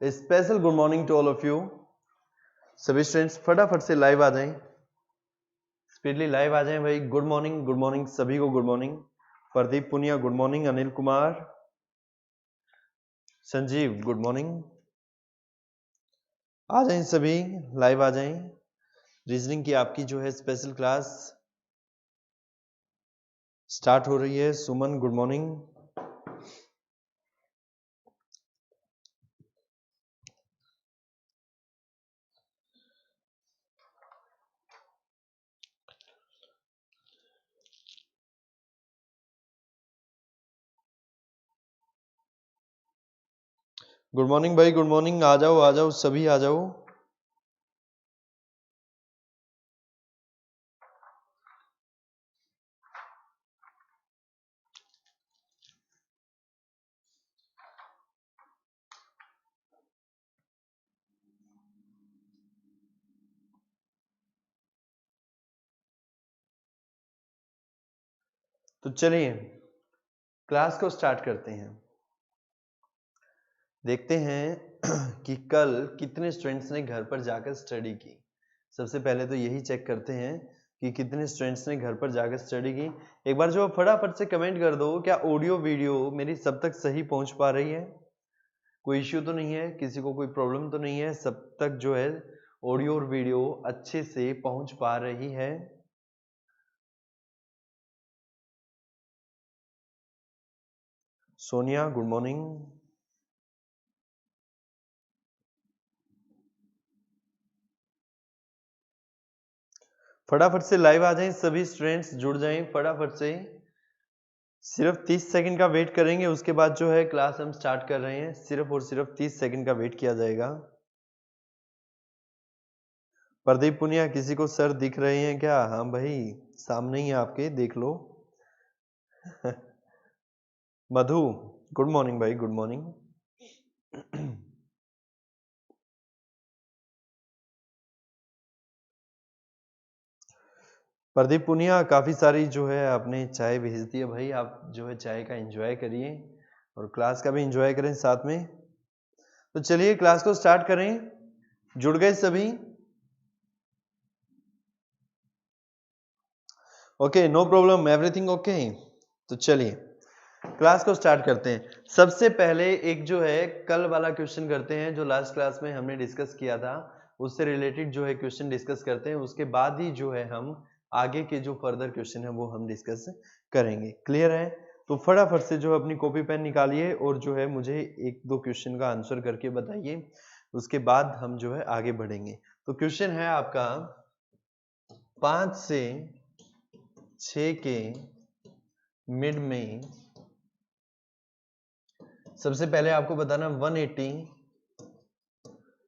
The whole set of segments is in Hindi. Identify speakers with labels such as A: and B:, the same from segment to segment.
A: Special good morning to all of you. सभी स्टूडेंट्स फटाफट से लाइव आ जाएं, स्पीडली लाइव आ जाएं भाई। गुड मॉर्निंग सभी को good morning. Pradeep Punia good morning, Anil Kumar, Sanjeev good morning. आ जाएं सभी, लाइव आ जाएं। रीजनिंग की आपकी जो है स्पेशल क्लास स्टार्ट हो रही है। सुमन गुड मॉर्निंग। गुड मॉर्निंग भाई, गुड मॉर्निंग। आ जाओ सभी आ जाओ। तो चलिए क्लास को स्टार्ट करते हैं। देखते हैं कि कल कितने स्टूडेंट्स ने घर पर जाकर स्टडी की। सबसे पहले तो यही चेक करते हैं कि कितने स्टूडेंट्स ने घर पर जाकर स्टडी की। एक बार जो फटाफट से कमेंट कर दो, क्या ऑडियो वीडियो मेरी सब तक सही पहुंच पा रही है? कोई इश्यू तो नहीं है, किसी को कोई प्रॉब्लम तो नहीं है? सब तक जो है ऑडियो और वीडियो अच्छे से पहुंच पा रही है? Sonia good morning. फटाफट से लाइव आ जाएं, सभी स्टूडेंट्स जुड़ जाएं फटाफट से। सिर्फ 30 सेकंड का वेट करेंगे, उसके बाद जो है क्लास हम स्टार्ट कर रहे हैं। सिर्फ और सिर्फ 30 सेकंड का वेट किया जाएगा। प्रदीप पुनिया किसी को सर दिख रहे हैं क्या? हाँ भाई, सामने ही आपके, देख लो। मधु गुड मॉर्निंग भाई, गुड मॉर्निंग। प्रदीप पुनिया काफी सारी जो है आपने चाय भेज दी है भाई। आप जो है चाय का एंजॉय करिए और क्लास का भी एंजॉय करें साथ में। तो चलिए क्लास को स्टार्ट करें। जुड़ गए सभी? Okay, no problem, everything okay. तो चलिए क्लास को स्टार्ट करते हैं। सबसे पहले एक जो है कल वाला क्वेश्चन करते हैं, जो लास्ट क्लास में हमने डिस्कस किया था, उससे रिलेटेड जो है क्वेश्चन डिस्कस करते हैं। उसके बाद ही जो है हम आगे के जो फर्दर क्वेश्चन है वो हम डिस्कस करेंगे। क्लियर है? तो फटाफट से जो अपनी कॉपी पेन निकालिए और जो है मुझे एक दो क्वेश्चन का आंसर करके बताइए। उसके बाद हम जो है आगे बढ़ेंगे। तो क्वेश्चन है आपका 5 से 6 के मिड में सबसे पहले आपको बताना 180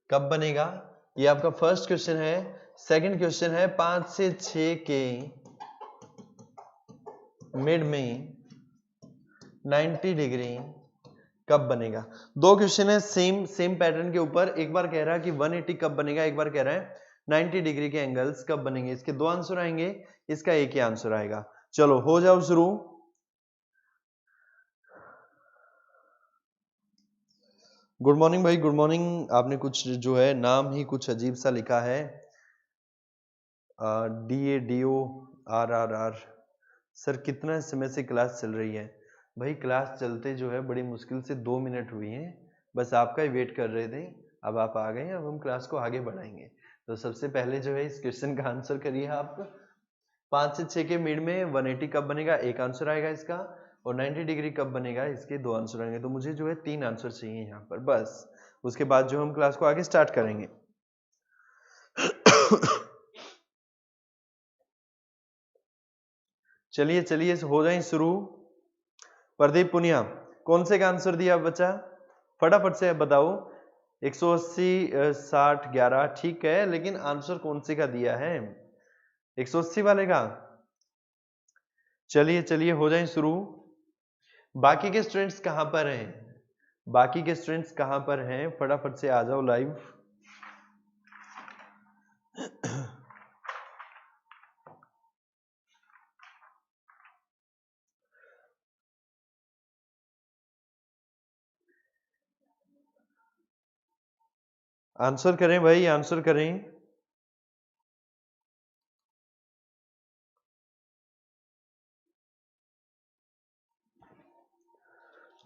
A: कब बनेगा। ये आपका फर्स्ट क्वेश्चन है। सेकंड क्वेश्चन है 5 से 6 के मिड में 90 डिग्री कब बनेगा। दो क्वेश्चन है सेम पैटर्न के ऊपर। एक बार कह रहा है कि 180 कब बनेगा, एक बार कह रहा है 90 डिग्री के एंगल्स कब बनेंगे। इसके दो आंसर आएंगे, इसका एक ही आंसर आएगा। चलो हो जाओ शुरू। गुड मॉर्निंग भाई, गुड मॉर्निंग। आपने कुछ जो है नाम ही कुछ अजीब सा लिखा है, DADORRR। सर कितना समय से क्लास चल रही है? भाई क्लास चलते जो है बड़ी मुश्किल से 2 मिनट हुई हैं, बस आपका ही वेट कर रहे थे। अब आप आ गए हैं, अब हम क्लास को आगे बढ़ाएंगे। तो सबसे पहले जो है इस क्वेश्चन का आंसर करिए आप। 5 से 6 के मिड में 180 कब बनेगा, एक आंसर आएगा इसका। और 90 डिग्री कब बनेगा, इसके दो आंसर आएंगे। तो मुझे जो है 3 आंसर चाहिए यहाँ पर बस। उसके बाद जो हम क्लास को आगे स्टार्ट करेंगे। चलिए चलिए हो जाए शुरू। प्रदीप पुनिया कौन से का आंसर दिया बच्चा? फटाफट से बताओ। 180 60 11 ठीक है, लेकिन आंसर कौन से का दिया है? 180 वाले का। चलिए चलिए हो जाए शुरू। बाकी के स्टूडेंट्स कहां पर हैं? बाकी के स्टूडेंट्स कहां पर हैं? फटाफट से आ जाओ लाइव। आंसर करें भाई, आंसर करें।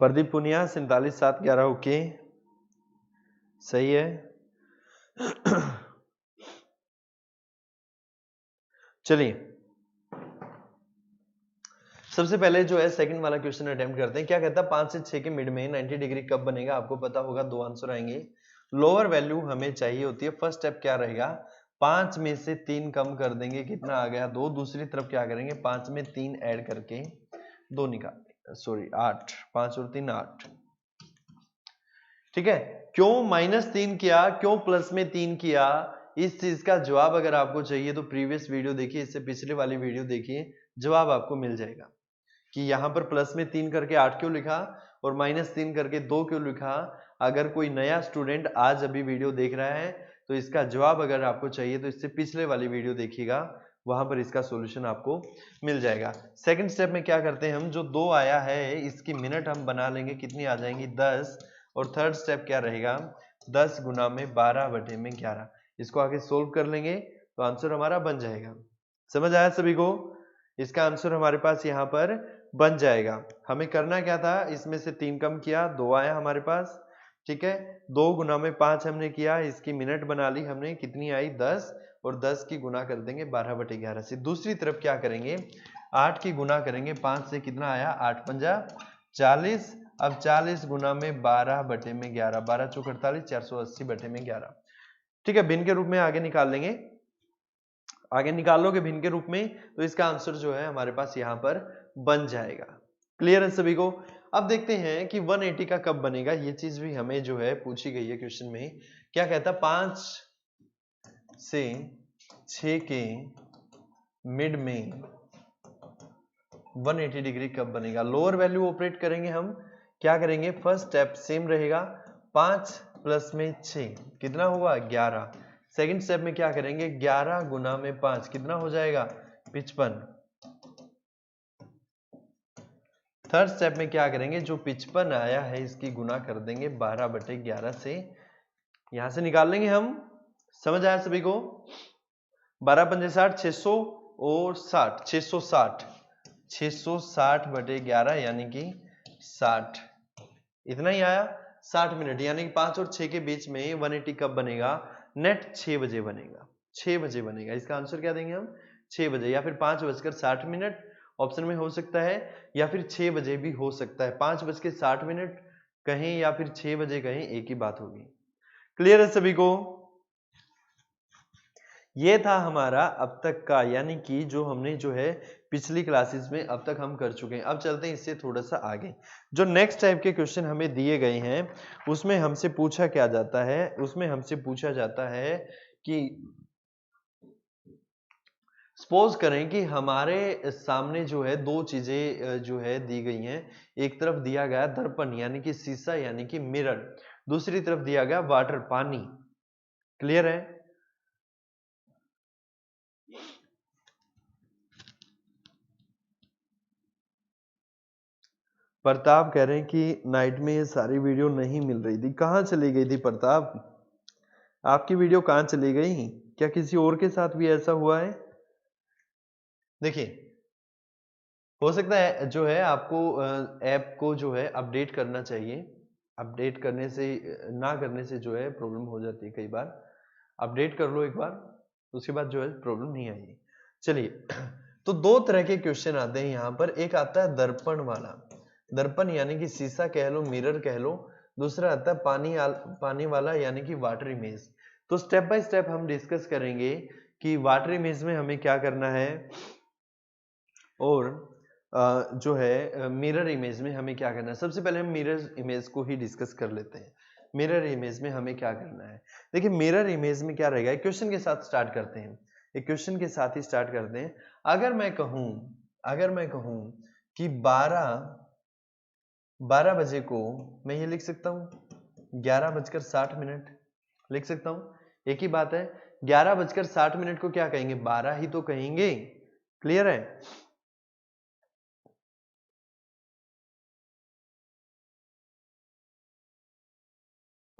A: प्रदीप पुनिया 47,711 ओके, सही है। चलिए सबसे पहले जो है सेकंड वाला क्वेश्चन अटेम्प्ट करते हैं। क्या कहता है 5 से 6 के मिड में 90 डिग्री कब बनेगा? आपको पता होगा, दो आंसर आएंगे। लोअर वैल्यू हमें चाहिए होती है। फर्स्ट स्टेप क्या रहेगा? 5 में से 3 कम कर देंगे, कितना आ गया? 2। दूसरी तरफ क्या करेंगे? 5 में 3 ऐड करके 2 निकाल, सॉरी 8, 5 और 3 8। ठीक है, क्यों -3 किया, क्यों प्लस में 3 किया? इस चीज का जवाब अगर आपको चाहिए तो प्रीवियस वीडियो देखिए, इससे पिछले वाली वीडियो देखिए, जवाब आपको मिल जाएगा कि यहां पर प्लस में 3 करके 8 क्यों लिखा और -3 करके 2 क्यों लिखा। अगर कोई नया स्टूडेंट आज अभी वीडियो देख रहा है तो इसका जवाब अगर आपको चाहिए तो इससे पिछले वाली वीडियो देखिएगा, वहां पर इसका सॉल्यूशन आपको मिल जाएगा। सेकंड स्टेप में क्या करते हैं हम, जो 2 आया है इसकी मिनट हम बना लेंगे, कितनी आ जाएंगी? 10। और थर्ड स्टेप क्या रहेगा? 10 गुना में 12/11। इसको आगे सोल्व कर लेंगे तो आंसर हमारा बन जाएगा। समझ आया सभी को? इसका आंसर हमारे पास यहाँ पर बन जाएगा। हमें करना क्या था, इसमें से 3 कम किया, 2 आया हमारे पास। ठीक है, 2 गुना में 5 हमने किया, इसकी मिनट बना ली हमने, कितनी आई? 10। और 10 की गुना कर देंगे 12/11 से। दूसरी तरफ क्या करेंगे? 8 की गुना करेंगे 5 से, कितना आया? 8 पंजा 40। अब 40 गुना में 12/11, 12 चौक 48, 480/11। ठीक है, भिन्न के रूप में आगे निकाल लेंगे। आगे निकाल लोगे भिन्न के रूप में तो इसका आंसर जो है हमारे पास यहां पर बन जाएगा। क्लियर है सभी को? अब देखते हैं कि 180 का कब बनेगा। ये चीज भी हमें जो है पूछी गई है क्वेश्चन में। क्या कहता? 5 से 6 के मिड में 180 डिग्री कब बनेगा? लोअर वैल्यू ऑपरेट करेंगे हम। क्या करेंगे? फर्स्ट स्टेप सेम रहेगा, 5 प्लस में 6 कितना हुआ? 11। सेकंड स्टेप में क्या करेंगे? 11 गुना में 5 कितना हो जाएगा? 55। थर्ड स्टेप में क्या करेंगे? जो 55 आया है इसकी गुना कर देंगे 12/11 से, यहां से निकाल लेंगे हम। समझ आया सभी को? 12 पंजे 60, 600 और 60, 660, 660/11 यानी कि 60। इतना ही आया। 60 मिनट यानी कि 5 और 6 के बीच में 180 कब बनेगा? नेट 6 बजे बनेगा। 6 बजे बनेगा। इसका आंसर क्या देंगे हम? 6 बजे, या फिर 5:60 ऑप्शन में हो सकता है, या फिर 6 बजे भी हो सकता है। 5:60 कहें या फिर 6 बजे कहें, एक ही बात होगी। क्लियर है सभी को? ये था हमारा अब तक का, यानी कि जो हमने जो है पिछली क्लासेस में अब तक हम कर चुके हैं। अब चलते हैं इससे थोड़ा सा आगे। जो नेक्स्ट टाइप के क्वेश्चन हमें दिए गए हैं उसमें हमसे पूछा क्या जाता है? उसमें हमसे पूछा जाता है कि सपोज करें कि हमारे सामने जो है दो चीजें जो है दी गई हैं। एक तरफ दिया गया दर्पण यानी कि शीशा यानी कि मिरर, दूसरी तरफ दिया गया वाटर पानी। क्लियर है? प्रताप कह रहे हैं कि नाइट में ये सारी वीडियो नहीं मिल रही थी। कहाँ चली गई थी प्रताप? आपकी वीडियो कहाँ चली गई? क्या किसी और के साथ भी ऐसा हुआ है? देखिए, हो सकता है जो है आपको ऐप को जो है अपडेट करना चाहिए। अपडेट करने से ना करने से जो है प्रॉब्लम हो जाती है कई बार। अपडेट कर लो एक बार, उसके बाद जो है प्रॉब्लम नहीं आएगी। चलिए, तो दो तरह के क्वेश्चन आते हैं यहाँ पर। एक आता है दर्पण वाला, दर्पण यानी कि शीशा कह लो, मिरर कह लो। दूसरा आता है पानी वाला यानी कि वाटर इमेज। तो स्टेप बाय स्टेप हम डिस्कस करेंगे कि वाटर इमेज में हमें क्या करना है और जो है मिरर इमेज में हमें क्या करना है। सबसे पहले हम मिरर इमेज को ही डिस्कस कर लेते हैं। मिरर इमेज में हमें क्या करना है? देखिए, मिरर इमेज में क्या रहेगा, एक क्वेश्चन के साथ स्टार्ट करते हैं। एक क्वेश्चन के साथ ही स्टार्ट करते हैं। अगर मैं कहूं कि 12 बजे को मैं ये लिख सकता हूं 11:60 लिख सकता हूं। एक ही बात है, 11:60 को क्या कहेंगे? 12 ही तो कहेंगे। क्लियर है?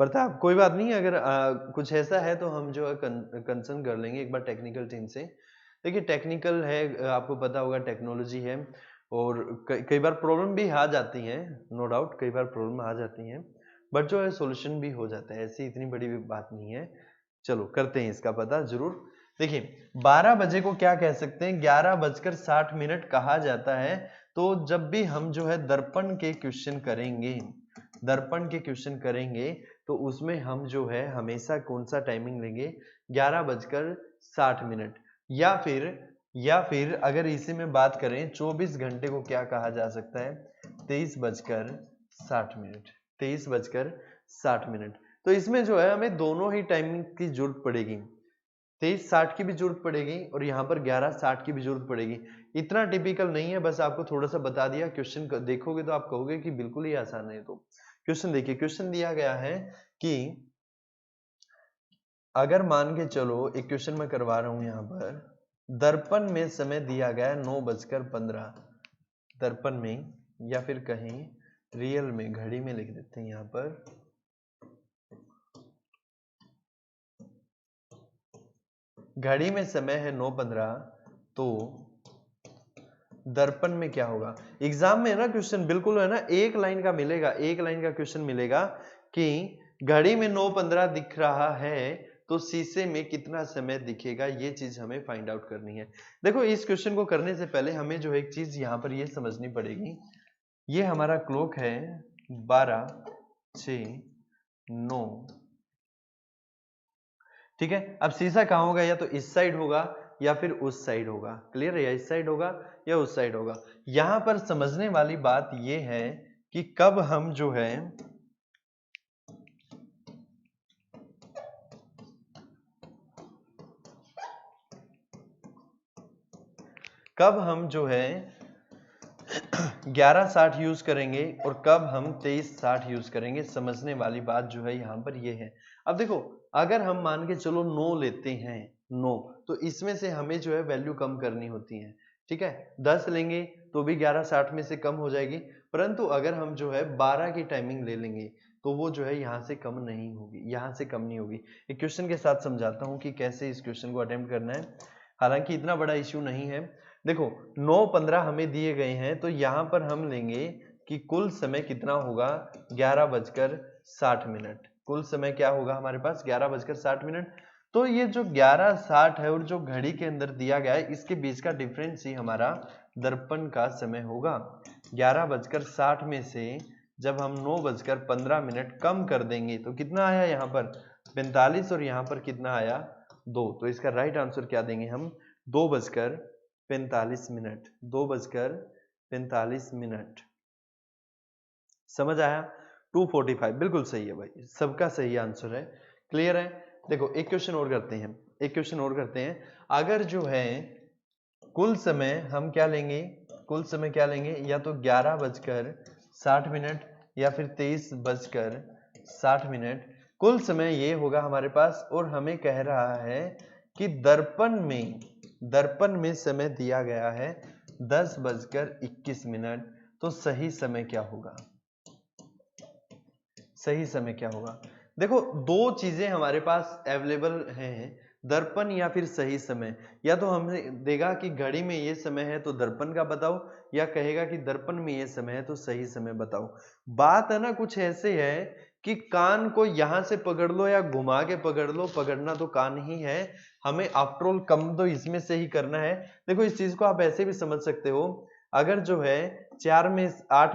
A: प्रताप कोई बात नहीं, अगर कुछ ऐसा है तो हम जो है कंसर्न कर लेंगे एक बार टेक्निकल टीम से। देखिए टेक्निकल है, आपको पता होगा टेक्नोलॉजी है, और कई बार प्रॉब्लम भी आ जाती है, नो डाउट कई बार प्रॉब्लम आ जाती है, बट जो है सोल्यूशन भी हो जाता है, ऐसी इतनी बड़ी भी बात नहीं है। चलो करते हैं इसका पता जरूर। देखिए 12 बजे को क्या कह सकते हैं, 11:60 कहा जाता है। तो जब भी हम जो है दर्पण के क्वेश्चन करेंगे, दर्पण के क्वेश्चन करेंगे तो उसमें हम जो है हमेशा कौन सा टाइमिंग लेंगे, 11:60। या फिर अगर इसी में बात करें 24 घंटे को क्या कहा जा सकता है, 23:60, 23:60। तो इसमें जो है हमें दोनों ही टाइमिंग की जरूरत पड़ेगी, 23:60 की भी जरूरत पड़ेगी और यहाँ पर 11:60 की भी जरूरत पड़ेगी। इतना टिपिकल नहीं है, बस आपको थोड़ा सा बता दिया। क्वेश्चन देखोगे तो आप कहोगे कि बिल्कुल ही आसान है। तो क्वेश्चन देखिए, क्वेश्चन दिया गया है कि अगर मान के चलो, एक क्वेश्चन मैं करवा रहा हूं यहाँ पर, दर्पण में समय दिया गया है 9:15, दर्पण में, या फिर कहीं रियल में, घड़ी में लिख देते हैं यहाँ पर, घड़ी में समय है 9:15, तो दर्पण में क्या होगा। एग्जाम में ना क्वेश्चन बिल्कुल है ना एक लाइन का मिलेगा, एक लाइन का क्वेश्चन मिलेगा कि घड़ी में 9:15 दिख रहा है तो शीशे में कितना समय दिखेगा, ये चीज हमें फाइंड आउट करनी है। देखो इस क्वेश्चन को करने से पहले हमें जो एक चीज यहाँ पर ये समझनी पड़ेगी, ये हमारा क्लॉक है 12, 6, 9, ठीक है। अब शीशा कहाँ होगा, या तो इस साइड होगा या फिर उस साइड होगा, क्लियर है, या इस साइड होगा या उस साइड होगा। यहां पर समझने वाली बात यह है कि कब हम जो है कब हम जो है 11:60 यूज करेंगे और कब हम 23:60 यूज करेंगे, समझने वाली बात जो है यहां पर ये है। अब देखो अगर हम मान के चलो 9 लेते हैं, 9, तो इसमें से हमें जो है वैल्यू कम करनी होती है, ठीक है। 10 लेंगे तो भी 11:60 में से कम हो जाएगी, परंतु अगर हम जो है 12 की टाइमिंग ले लेंगे तो वो जो है यहाँ से कम नहीं होगी, यहाँ से कम नहीं होगी। एक क्वेश्चन के साथ समझाता हूँ कि कैसे इस क्वेश्चन को अटेम्प्ट करना है, हालांकि इतना बड़ा इश्यू नहीं है। देखो 9:15 हमें दिए गए हैं, तो यहाँ पर हम लेंगे कि कुल समय कितना होगा, 11:60। कुल समय क्या होगा हमारे पास, 11:60। तो ये जो 11:60 है और जो घड़ी के अंदर दिया गया है, इसके बीच का डिफरेंस ही हमारा दर्पण का समय होगा। 11:60 में से जब हम 9:15 कम कर देंगे तो कितना आया यहाँ पर 45, और यहाँ पर कितना आया 2। तो इसका राइट आंसर क्या देंगे हम, 2:45। 2:45। समझ आया, 2:45 बिल्कुल सही है भाई, सबका सही आंसर है, क्लियर है। देखो एक क्वेश्चन और करते हैं, एक क्वेश्चन और करते हैं। अगर जो है कुल समय हम क्या लेंगे, कुल समय क्या लेंगे, या तो 11:60 या फिर 23:60। कुल समय ये होगा हमारे पास, और हमें कह रहा है कि दर्पण में समय दिया गया है 10:21। तो सही समय क्या होगा, सही समय क्या होगा। देखो दो चीजें हमारे पास अवेलेबल हैं, दर्पण या फिर सही समय। या तो हमें देगा कि घड़ी में ये समय है तो दर्पण का बताओ, या कहेगा कि दर्पण में ये समय है तो सही समय बताओ। बात है ना कुछ ऐसे है कि कान को यहां से पकड़ लो या घुमा के पकड़ लो, पकड़ना तो कान ही है, हमें आफ्टर ऑल कम तो इसमें से ही करना है। देखो इस चीज को आप ऐसे भी समझ सकते हो, अगर जो है 8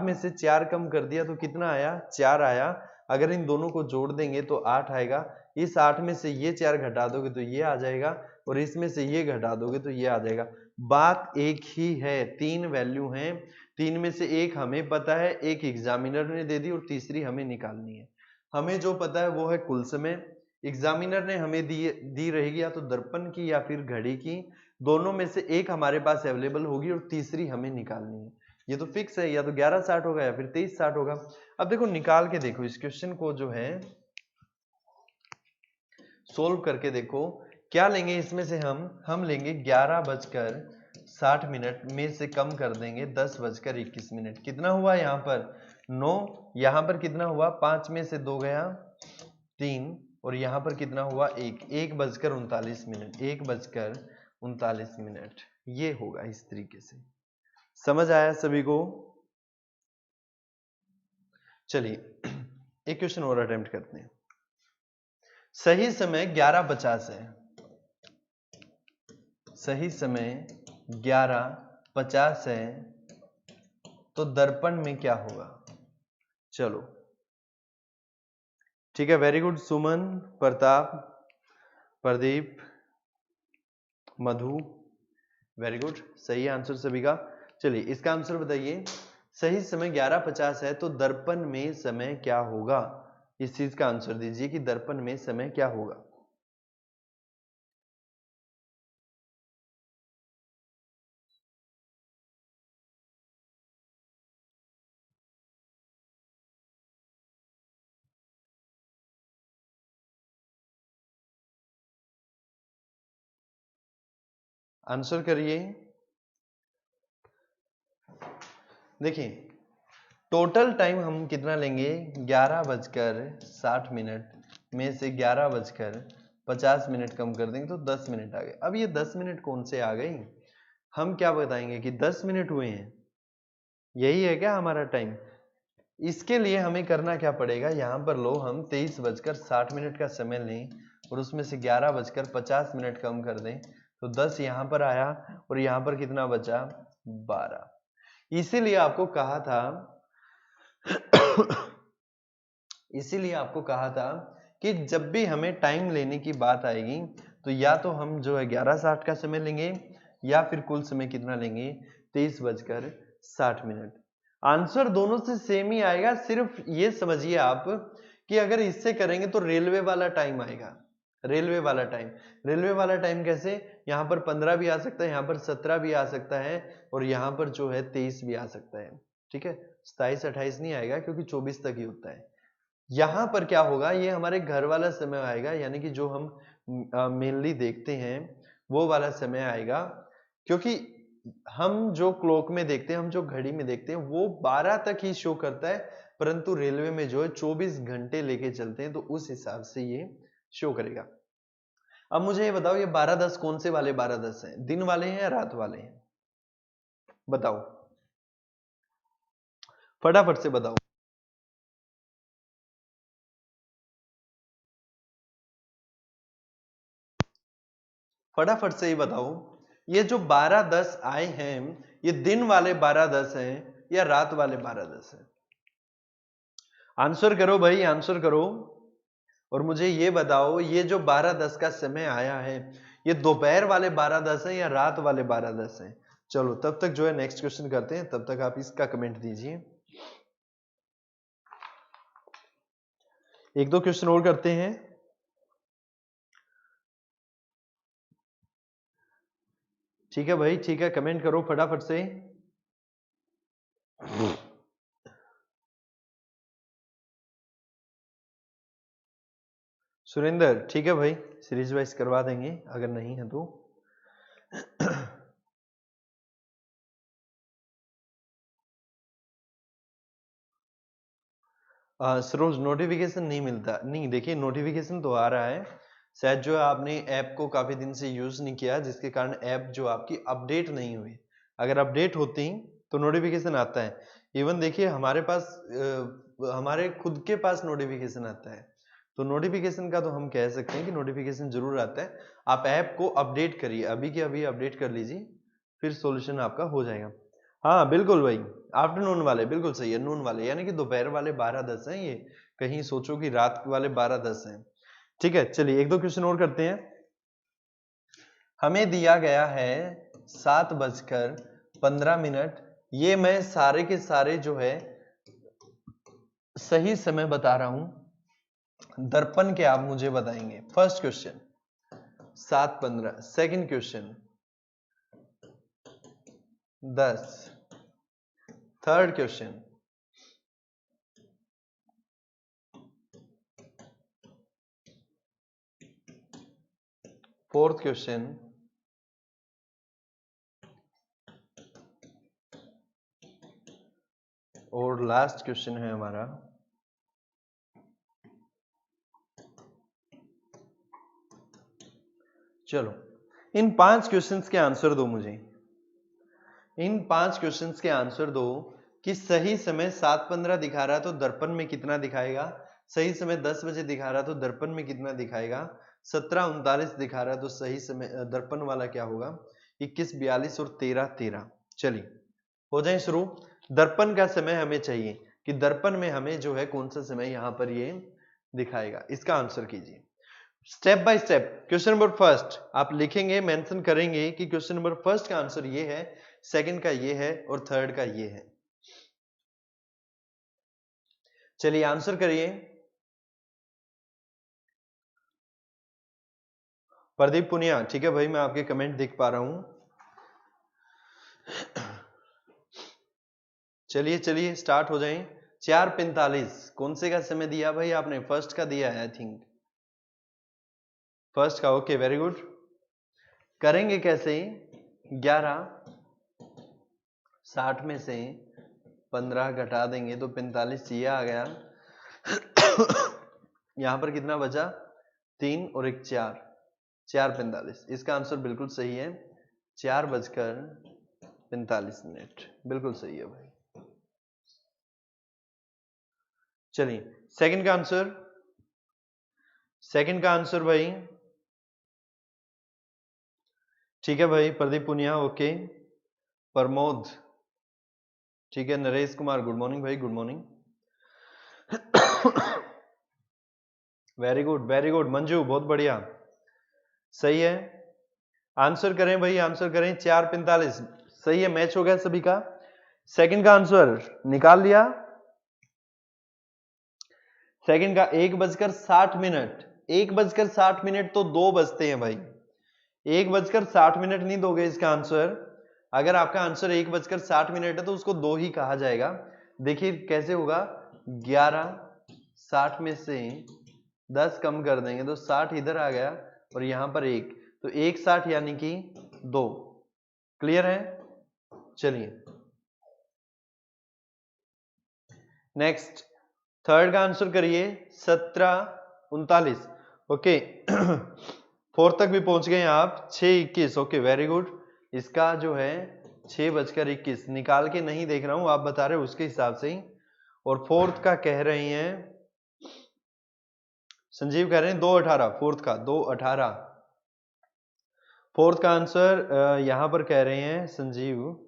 A: में से 4 कम कर दिया तो कितना आया, 4 आया। अगर इन दोनों को जोड़ देंगे तो 8 आएगा, इस 8 में से ये 4 घटा दोगे तो ये आ जाएगा, और इसमें से ये घटा दोगे तो ये आ जाएगा। बात एक ही है, 3 वैल्यू हैं, 3 में से एक हमें पता है, एक एग्जामिनर ने दे दी और तीसरी हमें निकालनी है। हमें जो पता है वो है कुल समय, एग्जामिनर ने हमें दी रहेगी या तो दर्पण की या फिर घड़ी की, दोनों में से एक हमारे पास अवेलेबल होगी और तीसरी हमें निकालनी है। ये तो फिक्स है, या तो 11:60 होगा या फिर 23:60 होगा। अब देखो निकाल के देखो इस क्वेश्चन को जो है सोल्व करके देखो, क्या लेंगे इसमें से हम लेंगे 11:60 में से कम कर देंगे 10:21। कितना हुआ यहाँ पर 9, यहाँ पर कितना हुआ 5 में से 2 गया 3 और यहाँ पर कितना हुआ 1:39 1 बजकर 39 मिनट। ये होगा इस तरीके से। समझ आया सभी को? चलिए एक क्वेश्चन और अटेम्प्ट करते हैं। सही समय 11:50 है। सही समय 11:50 है तो दर्पण में क्या होगा? चलो ठीक है, वेरी गुड। सुमन, प्रताप, प्रदीप, मधु, वेरी गुड, सही आंसर सभी का। चलिए इसका आंसर बताइए। सही समय 11:50 है तो दर्पण में समय क्या होगा? इस चीज का आंसर दीजिए कि दर्पण में समय क्या होगा। आंसर करिए। देखिए टोटल टाइम हम कितना लेंगे? 11:60 में से 11:50 कम कर देंगे तो 10 मिनट आ गए। अब ये 10 मिनट कौन से आ गई? हम क्या बताएंगे कि 10 मिनट हुए हैं, यही है क्या हमारा टाइम? इसके लिए हमें करना क्या पड़ेगा? यहाँ पर लो हम 23:60 का समय लें और उसमें से 11:50 कम कर दें तो 10 यहाँ पर आया और यहाँ पर कितना बचा? 12। इसीलिए आपको कहा था इसीलिए आपको कहा था कि जब भी हमें टाइम लेने की बात आएगी तो या तो हम जो है 11:60 का समय लेंगे या फिर कुल समय कितना लेंगे? 23:60। आंसर दोनों से सेम ही आएगा, सिर्फ ये समझिए आप कि अगर इससे करेंगे तो रेलवे वाला टाइम आएगा। रेलवे वाला टाइम, रेलवे वाला टाइम कैसे? यहाँ पर 15 भी आ सकता है, यहाँ पर 17 भी आ सकता है और यहाँ पर जो है 23 भी आ सकता है। ठीक है, 27 28 नहीं आएगा क्योंकि 24 तक ही होता है। यहाँ पर क्या होगा? ये हमारे घर वाला समय आएगा, यानी कि जो हम मेनली देखते हैं वो वाला समय आएगा, क्योंकि हम जो क्लॉक में देखते हैं, हम जो घड़ी में देखते हैं वो 12 तक ही शो करता है, परंतु रेलवे में जो है 24 घंटे लेके चलते हैं तो उस हिसाब से ये शो करेगा। अब मुझे ये बताओ, ये 12:10 कौन से वाले 12:10 हैं? दिन वाले हैं या रात वाले हैं? बताओ फटाफट से बताओ। फटाफट से ही बताओ, ये जो 12:10 आए हैं ये दिन वाले 12:10 हैं या रात वाले 12:10 हैं? आंसर करो भाई, आंसर करो। और मुझे ये बताओ, ये जो 12:10 का समय आया है ये दोपहर वाले 12:10 है या रात वाले 12:10 है? चलो तब तक जो है नेक्स्ट क्वेश्चन करते हैं, तब तक आप इसका कमेंट दीजिए। एक दो क्वेश्चन और करते हैं। ठीक है भाई, ठीक है, कमेंट करो फटाफट से। सुरेंद्र, ठीक है भाई, सीरीज वाइज करवा देंगे अगर नहीं है तो। सरोज नोटिफिकेशन नहीं मिलता? नहीं, देखिए नोटिफिकेशन तो आ रहा है, शायद जो है आपने ऐप को काफी दिन से यूज नहीं किया जिसके कारण ऐप जो आपकी अपडेट नहीं हुई। अगर अपडेट होती तो नोटिफिकेशन आता है। इवन देखिए हमारे पास हमारे खुद के पास नोटिफिकेशन आता है, तो नोटिफिकेशन का तो हम कह सकते हैं कि नोटिफिकेशन जरूर आता है। आप ऐप को अपडेट करिए, अभी के अभी अपडेट कर लीजिए, फिर सॉल्यूशन आपका हो जाएगा। हाँ बिल्कुल भाई, आफ्टरनून वाले बिल्कुल सही है, नून वाले यानी कि दोपहर वाले 12:10 हैं ये, कहीं सोचो कि रात वाले 12:10 हैं। ठीक है, चलिए एक दो क्वेश्चन और करते हैं। हमें दिया गया है 7:15। ये मैं सारे के सारे जो है सही समय बता रहा हूं, दर्पण के आप मुझे बताएंगे। First question 7:15, second question 10, third question 4th question और लास्ट क्वेश्चन है हमारा चलो इन 5 क्वेश्चंस के आंसर दो मुझे। इन 5 क्वेश्चंस के आंसर दो कि सही समय 7:15 दिखा रहा है तो दर्पण में कितना दिखाएगा, सही समय 10 बजे दिखा रहा है तो दर्पण में कितना दिखाएगा, 17:39 दिखा रहा है तो सही समय दर्पण वाला क्या होगा, 21:42 और 13:13। चलिए हो जाए शुरू। दर्पण का समय हमें चाहिए कि दर्पण में हमें जो है कौन सा समय यहां पर ये दिखाएगा, इसका आंसर कीजिए step by step. Question number first आप लिखेंगे, मेंशन करेंगे कि क्वेश्चन नंबर फर्स्ट का आंसर ये है, सेकंड का ये है और थर्ड का ये है। चलिए आंसर करिए। प्रदीप पुनिया, ठीक है भाई मैं आपके कमेंट देख पा रहा हूं। चलिए चलिए स्टार्ट हो जाए। 4:45 कौन से का समय दिया भाई आपने, फर्स्ट का दिया है आई थिंक, फर्स्ट का। Okay very good. करेंगे कैसे, 11:60 में से 15 घटा देंगे तो 45 ये आ गया। यहां पर कितना बचा, 3 और 1 4, 4:45। इसका आंसर बिल्कुल सही है, 4:45। बिल्कुल सही है भाई। चलिए सेकंड का आंसर, सेकंड का आंसर भाई, ठीक है भाई प्रदीप पुनिया ओके। प्रमोद, ठीक है। नरेश कुमार गुड मॉर्निंग भाई, good morning. Very good very good. Manju बहुत बढ़िया, सही है। आंसर करें भाई, आंसर करें। 4:45 सही है, मैच हो गया सभी का। सेकंड का आंसर निकाल लिया, सेकंड का 1:60। 1:60 तो 2 बजते हैं भाई, 1:60 नहीं दोगे इसका आंसर। अगर आपका आंसर 1:60 है तो उसको 2 ही कहा जाएगा। देखिए कैसे होगा, 11:60 में से 10 कम कर देंगे तो 60 इधर आ गया और यहां पर 1, तो 1:60 यानी कि 2। क्लियर है। चलिए नेक्स्ट, थर्ड का आंसर करिए। 17:39 ओके। फोर्थ तक भी पहुंच गए आप। 6:21 ओके वेरी गुड। इसका जो है 6:21 निकाल के नहीं देख रहा हूं, आप बता रहे हो उसके हिसाब से ही। और फोर्थ का कह रहे हैं संजीव, कह रहे हैं 2:18। फोर्थ का 2:18, फोर्थ का आंसर यहां पर कह रहे हैं संजीव।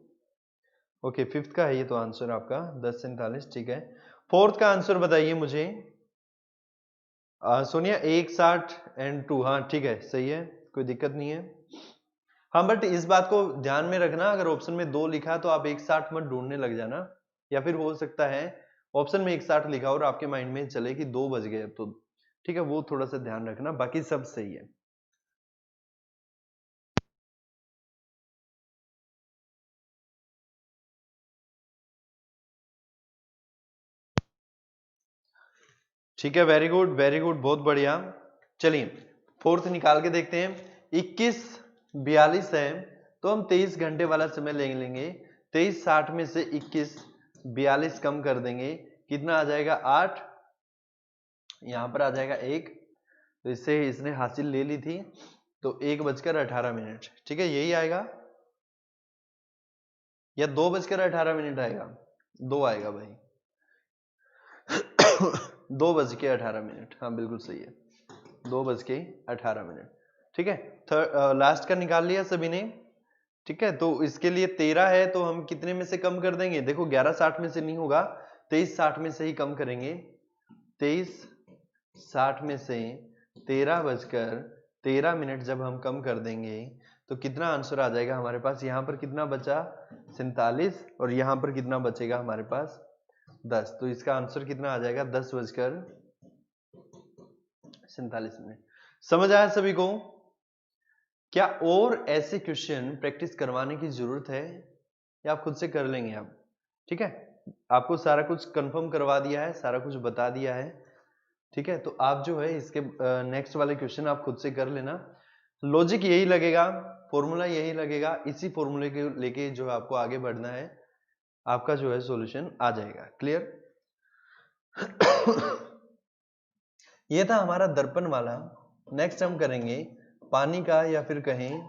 A: ओके फिफ्थ का है ये तो आंसर आपका 10:39, ठीक है। फोर्थ का आंसर बताइए मुझे। सोनिया 1:60 एंड 2, हाँ ठीक है सही है, कोई दिक्कत नहीं है। हाँ बट इस बात को ध्यान में रखना, अगर ऑप्शन में 2 लिखा तो आप 1:60 मत ढूंढने लग जाना, या फिर हो सकता है ऑप्शन में 1:60 लिखा और आपके माइंड में चले कि 2 बज गए, तो ठीक है वो थोड़ा सा ध्यान रखना, बाकी सब सही है। ठीक है वेरी गुड वेरी गुड, बहुत बढ़िया। चलिए फोर्थ निकाल के देखते हैं। 21:42 है तो हम 23 घंटे वाला समय ले लेंगे। 23:60 में से 21:42 कम कर देंगे, कितना आ जाएगा 8, यहां पर आ जाएगा 1, तो इससे इसने हासिल ले ली थी, तो 1:18। ठीक है यही आएगा, या 2:18 आएगा, 2 आएगा भाई। 2:18, हाँ बिल्कुल सही है, 2:18। ठीक है लास्ट का निकाल लिया सभी ने, ठीक है। तो इसके लिए 13 है तो हम कितने में से कम कर देंगे, देखो 11:60 में से नहीं होगा, 23:60 में से ही कम करेंगे। 23:60 में से 13:13 जब हम कम कर देंगे तो कितना आंसर आ जाएगा हमारे पास, यहाँ पर कितना बचा 47 और यहाँ पर कितना बचेगा हमारे पास 10, तो इसका आंसर कितना आ जाएगा 10:47। समझ आया सभी को। क्या और ऐसे क्वेश्चन प्रैक्टिस करवाने की जरूरत है या आप खुद से कर लेंगे आप, ठीक है। आपको सारा कुछ कंफर्म करवा दिया है, सारा कुछ बता दिया है, ठीक है। तो आप जो है इसके नेक्स्ट वाले क्वेश्चन आप खुद से कर लेना। लॉजिक यही लगेगा, फॉर्मूला यही लगेगा, इसी फॉर्मूले के लेके जो आपको आगे बढ़ना है, आपका जो है सॉल्यूशन आ जाएगा। क्लियर। ये था हमारा दर्पण वाला। नेक्स्ट हम करेंगे पानी का या फिर कहें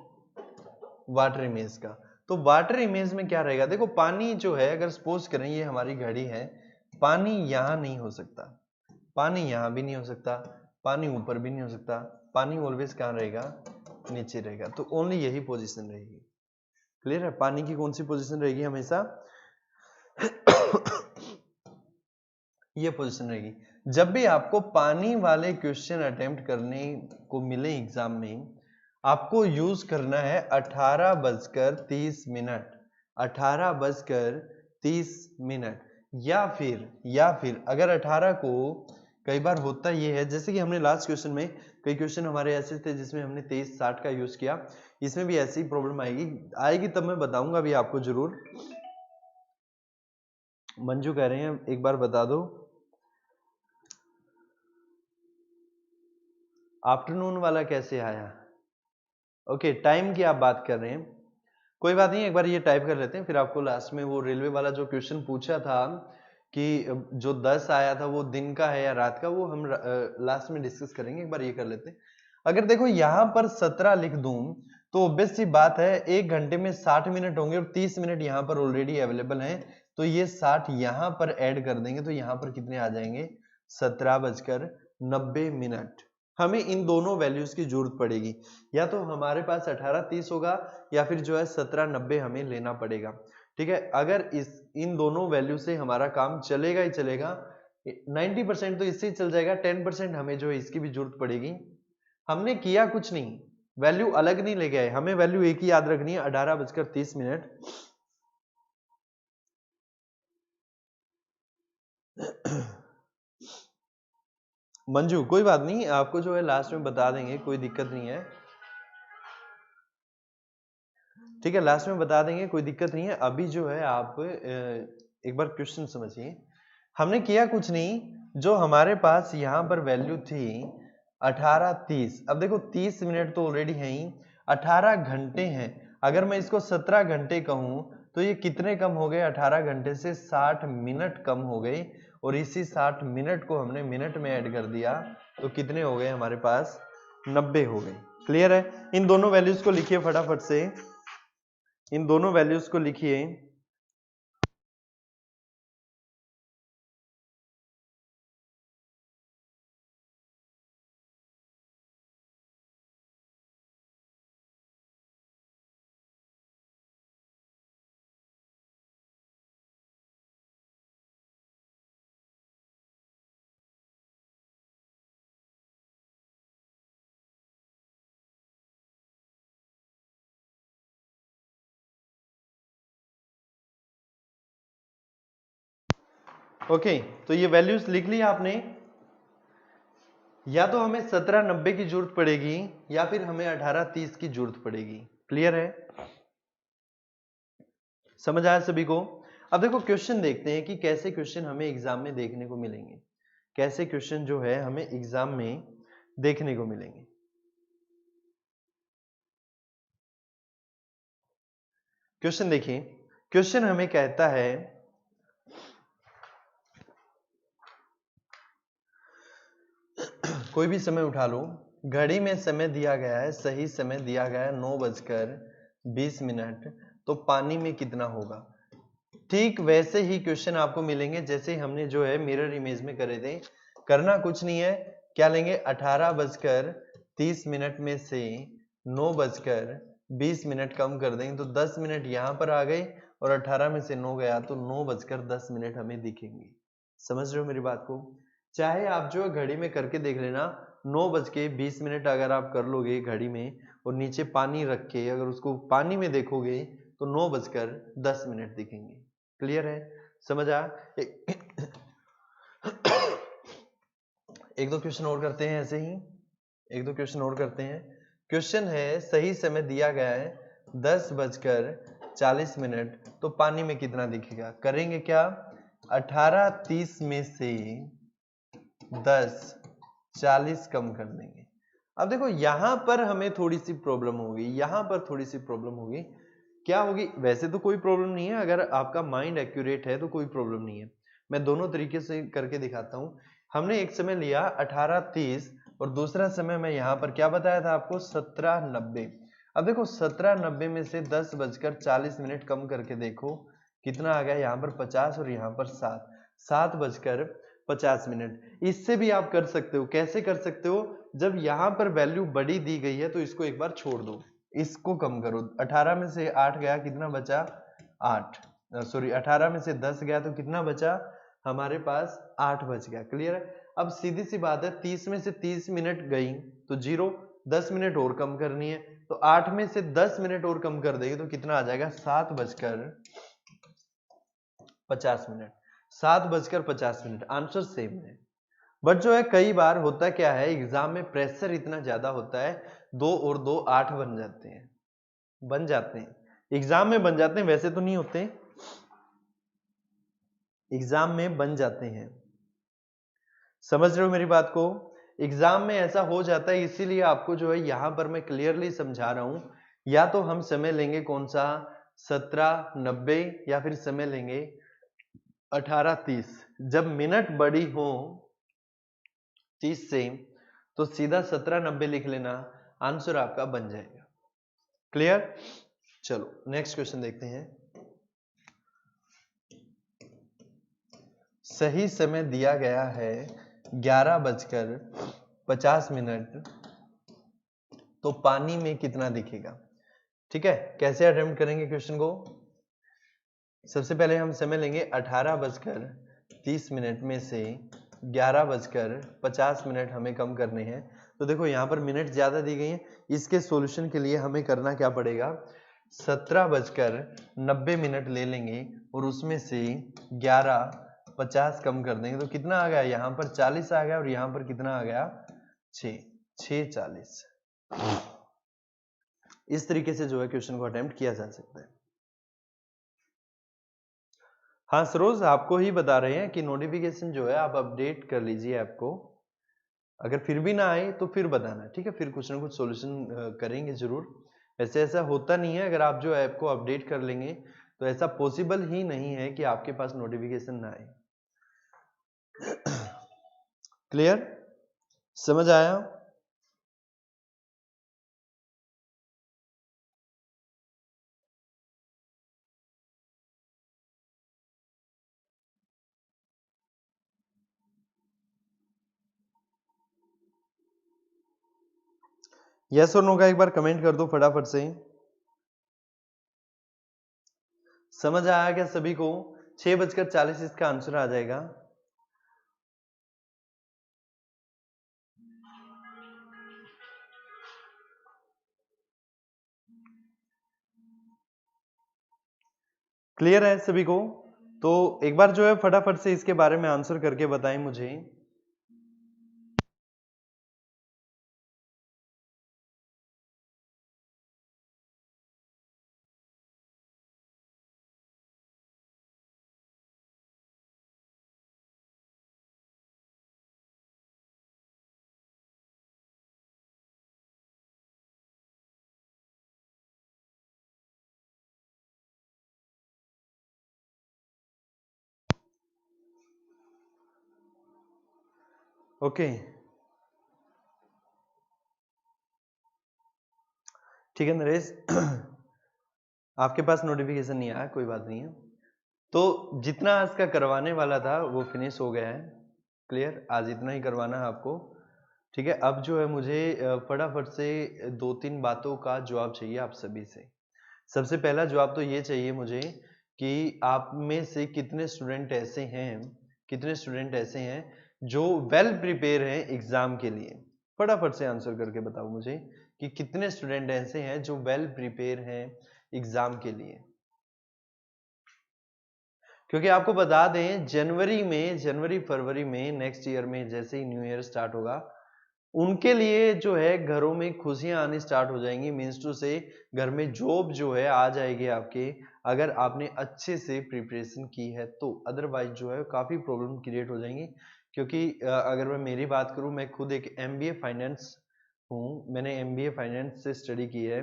A: वाटर इमेज का। तो वाटर इमेज में क्या रहेगा, देखो पानी जो है, अगर सपोज करें ये हमारी घड़ी है, पानी यहां नहीं हो सकता, पानी यहां भी नहीं हो सकता, पानी ऊपर भी नहीं हो सकता, पानी ऑलवेज कहां रहेगा, नीचे रहेगा। तो ओनली यही पोजीशन रहेगी। क्लियर है? पानी की कौन सी पोजीशन रहेगी हमेशा? ये पोजीशन रहेगी। जब भी आपको पानी वाले क्वेश्चन अटेम्प्ट करने को मिले एग्जाम में, आपको यूज करना है 18:30, 18:30, या फिर अगर 18 को, कई बार होता ये है, जैसे कि हमने लास्ट क्वेश्चन में, कई क्वेश्चन हमारे ऐसे थे जिसमें हमने 23:60 का यूज किया, इसमें भी ऐसी प्रॉब्लम आएगी तब मैं बताऊंगा अभी आपको जरूर। मंजू कह रहे हैं एक बार बता दो, आफ्टरनून वाला कैसे आया? ओके, टाइम की आप बात कर रहे हैं, कोई बात नहीं, एक बार ये टाइप कर लेते हैं, फिर आपको लास्ट में वो रेलवे वाला जो क्वेश्चन पूछा था कि जो 10 आया था वो दिन का है या रात का, वो हम लास्ट में डिस्कस करेंगे। एक बार ये कर लेते हैं। अगर देखो यहां पर 17 लिख दूं तो ऑब्वियस सी बात है, 1 घंटे में 60 मिनट होंगे और 30 मिनट यहां पर ऑलरेडी अवेलेबल हैं, तो ये 60 यहां पर ऐड कर देंगे तो यहां पर कितने आ जाएंगे, 17:90। हमें इन दोनों वैल्यूज की जरूरत पड़ेगी, या तो हमारे पास 18:30 होगा या फिर जो है 17:90 हमें लेना पड़ेगा। ठीक है, अगर इन दोनों वैल्यू से हमारा काम चलेगा ही चलेगा, 90% तो इससे ही चल जाएगा, 10% हमें जो है इसकी भी जरूरत पड़ेगी। हमने किया कुछ नहीं, वैल्यू अलग नहीं ले गए, हमें वैल्यू एक ही याद रखनी है, 18:30। मंजू कोई बात नहीं, आपको जो है लास्ट में बता देंगे, कोई दिक्कत नहीं है। ठीक है, लास्ट में बता देंगे, कोई दिक्कत नहीं है। अभी जो है आप एक बार क्वेश्चन समझिए, हमने किया कुछ नहीं, जो हमारे पास यहां पर वैल्यू थी 18:30, अब देखो 30 मिनट तो ऑलरेडी है ही, 18 घंटे हैं, अगर मैं इसको 17 घंटे कहूं तो ये कितने कम हो गए, 18 घंटे से 60 मिनट कम हो गए, और इसी 60 मिनट को हमने मिनट में ऐड कर दिया तो कितने हो गए हमारे पास, 90 हो गए। क्लियर है? इन दोनों वैल्यूज को लिखिए फटाफट से, इन दोनों वैल्यूज को लिखिए। ओके, तो ये वैल्यूज लिख लिया आपने, या तो हमें 17:90 की जरूरत पड़ेगी या फिर हमें 18:30 की जरूरत पड़ेगी। क्लियर है? समझ आया सभी को? अब देखो क्वेश्चन देखते हैं कि कैसे क्वेश्चन हमें एग्जाम में देखने को मिलेंगे, कैसे क्वेश्चन जो है हमें एग्जाम में देखने को मिलेंगे। क्वेश्चन देखिए, क्वेश्चन हमें कहता है कोई भी समय उठा लो, घड़ी में समय दिया गया है, सही समय दिया गया है 9:20, तो पानी में कितना होगा। ठीक वैसे ही क्वेश्चन आपको मिलेंगे जैसे हमने जो है मिरर इमेज में करे थे। करना कुछ नहीं है, क्या लेंगे, 18:30 में से 9:20 कम कर देंगे तो 10 मिनट यहां पर आ गए, और 18 में से 9 गया तो 9:10 हमें दिखेंगे। समझ रहे हो मेरी बात को? चाहे आप जो घड़ी में करके देख लेना, 9:20 अगर आप कर लोगे घड़ी में और नीचे पानी रख के अगर उसको पानी में देखोगे तो 9:10 दिखेंगे। क्लियर है? समझ आ? एक दो क्वेश्चन और करते हैं, ऐसे ही एक दो क्वेश्चन और करते हैं। क्वेश्चन है सही समय दिया गया है 10:40, तो पानी में कितना दिखेगा। करेंगे क्या, 18:30 में से 10:40 कम कर देंगे। अब देखो यहां पर हमें थोड़ी सी प्रॉब्लम होगी, यहां पर थोड़ी सी प्रॉब्लम होगी। क्या होगी, वैसे तो कोई प्रॉब्लम नहीं है, अगर आपका माइंड एक्यूरेट है तो कोई प्रॉब्लम नहीं है। मैं दोनों तरीके से करके दिखाता हूं। हमने एक समय लिया 18:30 और दूसरा समय मैं यहाँ पर क्या बताया था आपको 17:90। अब देखो 17:90 में से 10:40 कम करके देखो कितना आ गया, यहाँ पर 50 और यहाँ पर 7:50। इससे भी आप कर सकते हो। कैसे कर सकते हो? जब यहाँ पर वैल्यू बड़ी दी गई है तो इसको एक बार छोड़ दो, इसको कम करो। 18 में से 8 गया, कितना बचा? 8। सॉरी 18 में से 10 गया तो कितना बचा हमारे पास? 8 बच गया। क्लियर है? अब सीधी सी बात है, 30 में से 30 मिनट गई तो 0, 10 मिनट और कम करनी है तो 8 में से 10 मिनट और कम कर देंगे तो कितना आ जाएगा? 7:50। 7:50 आंसर सेम है। बट जो है कई बार होता क्या है, एग्जाम में प्रेशर इतना ज्यादा होता है, 2 और 2 8 बन जाते हैं। एग्जाम में बन जाते हैं, वैसे तो नहीं होते, एग्जाम में बन जाते हैं। समझ रहे हो मेरी बात को? एग्जाम में ऐसा हो जाता है, इसीलिए आपको जो है यहां पर मैं क्लियरली समझा रहा हूं। या तो हम समय लेंगे कौन सा? 17:90 या फिर समय लेंगे 18:30। जब मिनट बड़ी हो 30 से तो सीधा 17:90 लिख लेना, आंसर आपका बन जाएगा। क्लियर? चलो नेक्स्ट क्वेश्चन देखते हैं। सही समय दिया गया है 11:50 तो पानी में कितना दिखेगा? ठीक है, कैसे अटेम्प्ट करेंगे क्वेश्चन को? सबसे पहले हम समय लेंगे 18:30 में से 11:50 हमें कम करने हैं। तो देखो यहाँ पर मिनट ज्यादा दी गई है, इसके सॉल्यूशन के लिए हमें करना क्या पड़ेगा? 17:90 ले लेंगे और उसमें से 11:50 कम कर देंगे तो कितना आ गया? यहाँ पर 40 आ गया और यहाँ पर कितना आ गया? 6:40। इस तरीके से जो है क्वेश्चन को अटेम्प्ट किया जा सकता है। हाँ सरोज, आपको ही बता रहे हैं कि नोटिफिकेशन जो है आप अपडेट कर लीजिए ऐप को। अगर फिर भी ना आए तो फिर बताना, ठीक है? फिर कुछ ना कुछ सॉल्यूशन करेंगे जरूर। वैसे ऐसा होता नहीं है, अगर आप जो ऐप को अपडेट कर लेंगे तो ऐसा पॉसिबल ही नहीं है कि आपके पास नोटिफिकेशन ना आए। क्लियर? समझ आया? यस और नो का एक बार कमेंट कर दो फटाफट से। समझ आया क्या सभी को? 6:40 इसका आंसर आ जाएगा। क्लियर है सभी को? तो एक बार जो है फटाफट से इसके बारे में आंसर करके बताएं मुझे। ओके ठीक है नरेश, आपके पास नोटिफिकेशन नहीं आया, कोई बात नहीं है। तो जितना आज का करवाने वाला था वो फिनिश हो गया है। क्लियर? आज इतना ही करवाना है आपको। ठीक है, अब जो है मुझे फटाफट से 2-3 बातों का जवाब चाहिए आप सभी से। सबसे पहला जवाब तो ये चाहिए मुझे कि आप में से कितने स्टूडेंट ऐसे हैं जो वेल प्रिपेयर हैं एग्जाम के लिए। फटाफट से आंसर करके बताओ मुझे कि कितने स्टूडेंट ऐसे हैं जो वेल प्रिपेयर हैं एग्जाम के लिए। क्योंकि आपको बता दें जनवरी फरवरी में नेक्स्ट ईयर में जैसे ही न्यू ईयर स्टार्ट होगा, उनके लिए जो है घरों में खुशियां आनी स्टार्ट हो जाएंगी। मीन्स टू से घर में जॉब जो है आ जाएगी आपके, अगर आपने अच्छे से प्रिपरेशन की है तो। अदरवाइज जो है काफी प्रॉब्लम क्रिएट हो जाएंगी। क्योंकि अगर मैं मेरी बात करूं, मैं खुद एक MBA फाइनेंस हूं, मैंने MBA फाइनेंस से स्टडी की है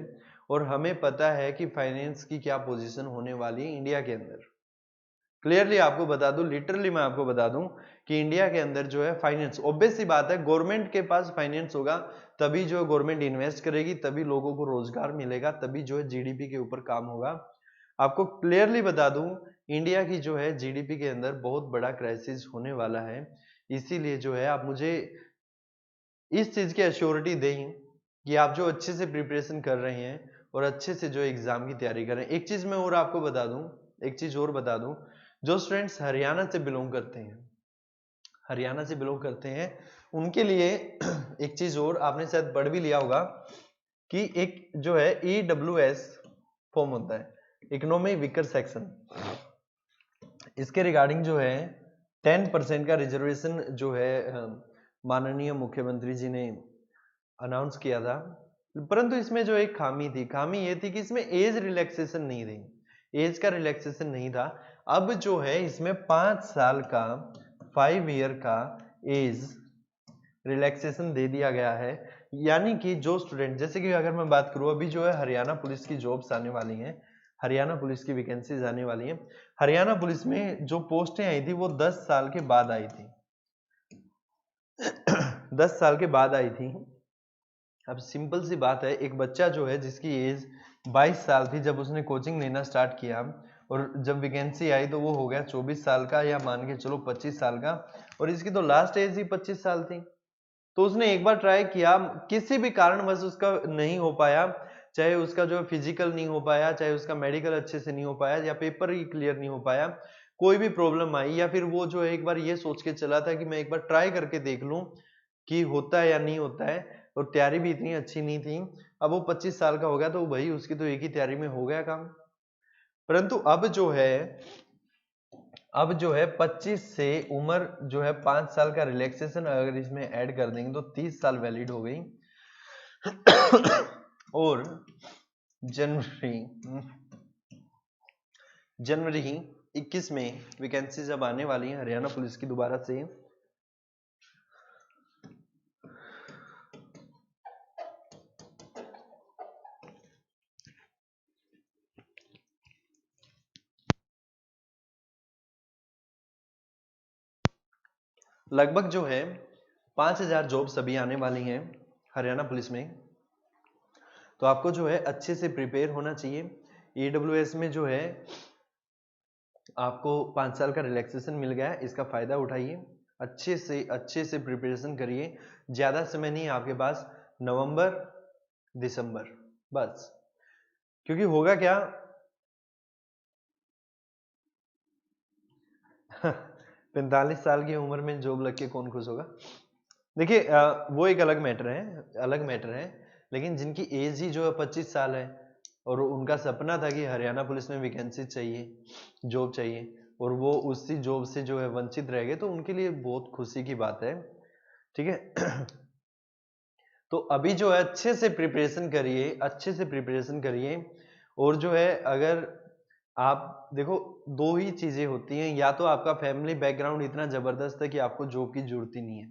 A: और हमें पता है कि फाइनेंस की क्या पोजीशन होने वाली है इंडिया के अंदर। क्लियरली आपको बता दूं, लिटरली मैं आपको बता दूं कि इंडिया के अंदर जो है फाइनेंस, ऑब्वियस सी बात है, गवर्नमेंट के पास फाइनेंस होगा तभी जो है गवर्नमेंट इन्वेस्ट करेगी, तभी लोगों को रोजगार मिलेगा, तभी जो है जीडीपी के ऊपर काम होगा। आपको क्लियरली बता दूं, इंडिया की जो है जीडीपी के अंदर बहुत बड़ा क्राइसिस होने वाला है। इसीलिए जो है आप मुझे इस चीज की एश्योरिटी दें कि आप जो अच्छे से प्रिपरेशन कर रहे हैं और अच्छे से जो एग्जाम की तैयारी कर रहे हैं। एक चीज मैं और आपको बता दूं, एक चीज और बता दूं, जो स्टूडेंट्स हरियाणा से बिलोंग करते हैं, हरियाणा से बिलोंग करते हैं, उनके लिए एक चीज और आपने शायद पढ़ भी लिया होगा कि एक जो है EWS फॉर्म होता है, इकोनॉमी वीकर सेक्शन। इसके रिगार्डिंग जो है 10% का रिजर्वेशन जो है माननीय मुख्यमंत्री जी ने अनाउंस किया था। परंतु इसमें जो एक खामी थी, खामी ये थी कि इसमें एज रिलैक्सेशन नहीं थी, एज का रिलैक्सेशन नहीं था। अब जो है इसमें 5 साल का, 5 ईयर का एज रिलैक्सेशन दे दिया गया है। यानी कि जो स्टूडेंट, जैसे कि अगर मैं बात करूं, अभी जो है हरियाणा पुलिस की जॉब्स आने वाली हैं, हरियाणा पुलिस की वैकेंसीज आने वाली हैं। हरियाणा पुलिस में जो पोस्टें आई थी वो 10 साल के बाद आई थी 10 साल के बाद आई थी। अब सिंपल सी बात है, एक बच्चा जो है जिसकी एज 22 साल थी जब उसने कोचिंग लेना स्टार्ट किया, और जब वैकेंसी आई तो वो हो गया 24 साल का, या मान के चलो 25 साल का, और इसकी तो लास्ट एज ही 25 साल थी। तो उसने एक बार ट्राई किया, किसी भी कारणवश उसका नहीं हो पाया, चाहे उसका जो फिजिकल नहीं हो पाया, चाहे उसका मेडिकल अच्छे से नहीं हो पाया, या पेपर ही क्लियर नहीं हो पाया, कोई भी प्रॉब्लम आई, या फिर वो जो है एक बार ये सोच के चला था कि मैं एक बार ट्राई करके देख लूं कि होता है या नहीं होता है, और तैयारी भी इतनी अच्छी नहीं थी। अब वो 25 साल का हो गया तो भाई उसकी तो एक ही तैयारी में हो गया काम। परंतु अब जो है 25 से उम्र जो है 5 साल का रिलैक्सेशन अगर इसमें ऐड कर देंगे तो 30 साल वैलिड हो गई। और जनवरी 21 में वैकेंसी जब आने वाली है हरियाणा पुलिस की दोबारा से, लगभग जो है 5000 जॉब्स अभी आने वाली हैं हरियाणा पुलिस में। तो आपको जो है अच्छे से प्रिपेयर होना चाहिए। EWS में जो है आपको 5 साल का रिलैक्सेशन मिल गया है, इसका फायदा उठाइए, अच्छे से प्रिपरेशन करिए। ज्यादा समय नहीं है आपके पास, नवंबर दिसंबर बस। क्योंकि होगा क्या 45 साल की उम्र में जॉब लग के कौन खुश होगा। देखिए वो एक अलग मैटर है, लेकिन जिनकी एज ही जो है 25 साल है और उनका सपना था कि हरियाणा पुलिस में वैकेंसी चाहिए, जॉब चाहिए, और वो उसी जॉब से जो है वंचित रह गए, तो उनके लिए बहुत खुशी की बात है। ठीक है। तो अभी जो है अच्छे से प्रिपरेशन करिए, और जो है अगर आप देखो, दो ही चीजें होती हैं, या तो आपका फैमिली बैकग्राउंड इतना जबरदस्त है कि आपको जॉब की जरूरत ही नहीं है,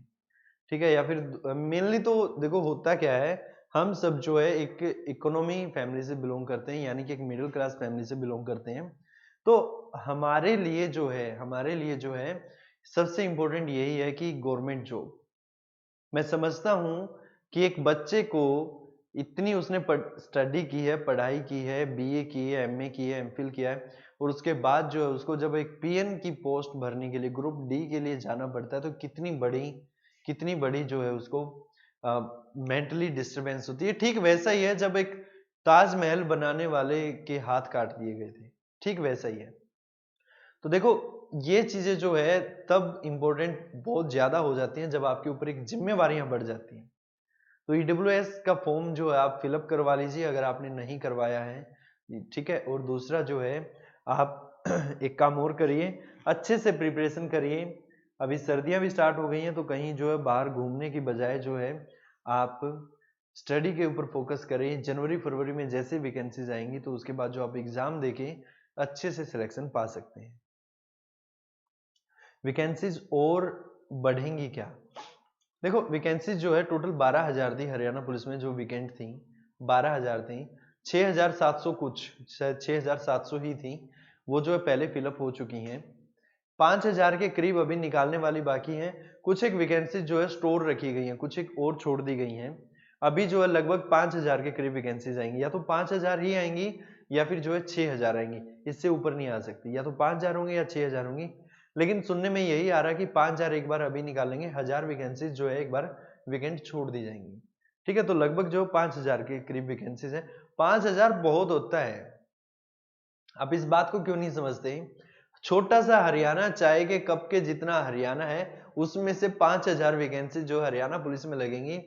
A: ठीक है, या फिर मेनली तो देखो होता क्या है, हम सब जो है एक इकोनॉमी फैमिली से बिलोंग करते हैं, यानी कि एक मिडिल क्लास फैमिली से बिलोंग करते हैं। तो हमारे लिए जो है सबसे इंपॉर्टेंट यही है कि गवर्नमेंट जॉब। मैं समझता हूं कि एक बच्चे को इतनी उसने स्टडी की है, पढ़ाई की है, BA की है, MA की है, MPhil किया है, और उसके बाद जो है उसको जब एक PN की पोस्ट भरने के लिए ग्रुप D के लिए जाना पड़ता है, तो कितनी बड़ी जो है उसको मेंटली डिस्टरबेंस होती है। ठीक वैसा ही है जब एक ताजमहल बनाने वाले के हाथ काट दिए गए थे, ठीक वैसा ही है। तो देखो ये चीजें जो है तब इंपॉर्टेंट बहुत ज्यादा हो जाती हैं जब आपके ऊपर एक जिम्मेवारियां बढ़ जाती हैं। तो EWS का फॉर्म जो है आप फिलअप करवा लीजिए अगर आपने नहीं करवाया है, ठीक है। और दूसरा जो है आप एक काम और करिए, अच्छे से प्रिपरेशन करिए। अभी सर्दियां भी स्टार्ट हो गई हैं, तो कहीं जो है बाहर घूमने की बजाय जो है आप स्टडी के ऊपर फोकस करें। जनवरी फरवरी में जैसे वैकेंसीज आएंगी तो उसके बाद जो आप एग्जाम देके अच्छे से सिलेक्शन पा सकते हैं। वैकेंसीज और बढ़ेंगी क्या? देखो वैकेंसीज जो है टोटल 12,000 थी हरियाणा पुलिस में, जो वैकेंट थी 12,000 थी। 6,700 कुछ, शायद 6,700 ही थी, वो जो है पहले फिलअप हो चुकी हैं। 5000 के करीब अभी निकालने वाली बाकी हैं। कुछ एक वैकेंसी जो है स्टोर रखी गई हैं, कुछ एक और छोड़ दी गई हैं। अभी जो है लगभग 5000 के करीब वैकेंसीज आएंगी, या तो 5000 ही आएंगी या फिर जो है 6000 आएंगी, इससे ऊपर नहीं आ सकती। या तो 5000 होंगे या 6000 होंगी, लेकिन सुनने में यही आ रहा है कि 5000 एक बार अभी निकालेंगे, 1000 वैकेंसीज जो है एक बार वैकेंट छोड़ दी जाएंगी। ठीक है, तो लगभग जो 5000 के करीब वैकेंसीज है। 5000 बहुत होता है, आप इस बात को क्यों नहीं समझते? छोटा सा हरियाणा, चाय के कप के जितना हरियाणा है, उसमें से 5000 वैकेंसी जो हरियाणा पुलिस में लगेंगी,